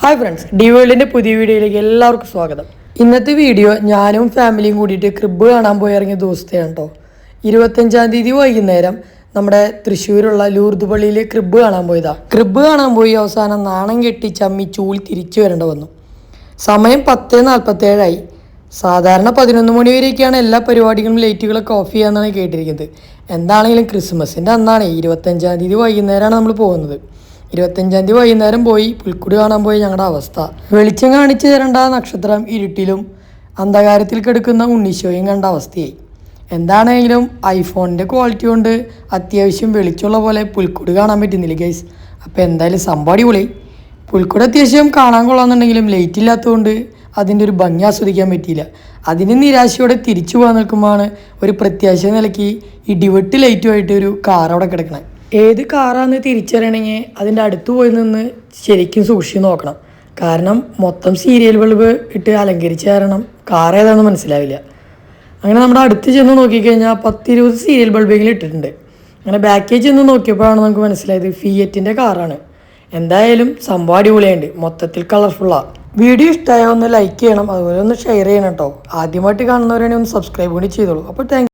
Hi friends, D വേൾഡിൻ്റെ പുതിയ വീഡിയോയിലേക്ക് എല്ലാവർക്കും സ്വാഗതം. ഇന്നത്തെ വീഡിയോ ഞാനും ഫാമിലിയും കൂടിയിട്ട് ക്രിബ് കാണാൻ പോയി ഇറങ്ങിയ ദിവസത്തെയാണ് കേട്ടോ. 25-ാം തീയതി വൈകുന്നേരം നമ്മുടെ തൃശ്ശൂരുള്ള ലൂർദ് പള്ളിയിൽ ക്രിബ് കാണാൻ പോയതാണ്. ക്രിബ് കാണാൻ പോയി അവസാനം നാണം കെട്ടി ചമ്മി ചൂളി തിരിച്ചു വരേണ്ട വന്നു. സമയം 10:47 സാധാരണ 11 മണി വരെയൊക്കെയാണ് എല്ലാ പരിപാടികളും ലൈറ്റുകളൊക്കെ ഓഫ് ചെയ്യാമെന്നാണ് കേട്ടിരിക്കുന്നത്. എന്താണെങ്കിലും ക്രിസ്മസിൻ്റെ അന്നാണ് 25-ാം തീയതി വൈകുന്നേരമാണ് നമ്മൾ പോകുന്നത്. 25-ാം തീയതി വൈകുന്നേരം പോയി പുൽക്കുടി കാണാൻ പോയി ഞങ്ങളുടെ അവസ്ഥ. വെളിച്ചം കാണിച്ചു തരേണ്ട നക്ഷത്രം ഇരുട്ടിലും അന്ധകാരത്തിൽ കിടക്കുന്ന ഉണ്ണീശോയും കണ്ട അവസ്ഥയായി. എന്താണെങ്കിലും ഐഫോണിൻ്റെ ക്വാളിറ്റി കൊണ്ട് അത്യാവശ്യം വെളിച്ചമുള്ള പോലെ പുൽക്കുടി കാണാൻ പറ്റുന്നില്ല ഗൈസ്. അപ്പോൾ എന്തായാലും സംഭവം അടിപൊളി. പുൽക്കുടി അത്യാവശ്യം കാണാൻ കൊള്ളാമെന്നുണ്ടെങ്കിലും ലൈറ്റ് ഇല്ലാത്തതുകൊണ്ട് അതിൻ്റെ ഒരു ഭംഗി ആസ്വദിക്കാൻ പറ്റിയില്ല. അതിന് നിരാശയോടെ തിരിച്ചു പോകാൻ നിൽക്കുമ്പോഴാണ് ഒരു പ്രത്യാശ നിലയ്ക്ക് ഇടിവെട്ട് ലൈറ്റുമായിട്ട് ഒരു കാർ അവിടെ കിടക്കണേ. ഏത് കാറാന്ന് തിരിച്ചറിയണമെങ്കിൽ അതിൻ്റെ അടുത്ത് പോയി നിന്ന് ശരിക്കും സൂക്ഷിച്ച് നോക്കണം. കാരണം മൊത്തം സീരിയൽ ബൾബ് ഇട്ട് അലങ്കരിച്ച കാരണം കാർ ഏതാണെന്ന് മനസ്സിലാവില്ല. അങ്ങനെ നമ്മുടെ അടുത്ത് ചെന്ന് നോക്കിക്കഴിഞ്ഞാൽ 10-20 സീരിയൽ ബൾബെങ്കിലും ഇട്ടിട്ടുണ്ട്. അങ്ങനെ ബാക്കിൽ ചെന്ന് നോക്കിയപ്പോഴാണ് നമുക്ക് മനസ്സിലായത് ഫിയറ്റിൻ്റെ കാറാണ്. എന്തായാലും സംഭവം അടിപൊളിയുണ്ട്, മൊത്തത്തിൽ കളർഫുള്ളാണ്. വീഡിയോ ഇഷ്ടമായാൽ ഒന്ന് ലൈക്ക് ചെയ്യണം, അതുപോലെ ഒന്ന് ഷെയർ ചെയ്യണം കേട്ടോ. ആദ്യമായിട്ട് കാണുന്നവരാണെങ്കിൽ ഒന്ന് സബ്സ്ക്രൈബ് കൂടി ചെയ്തോളൂ. അപ്പോൾ താങ്ക്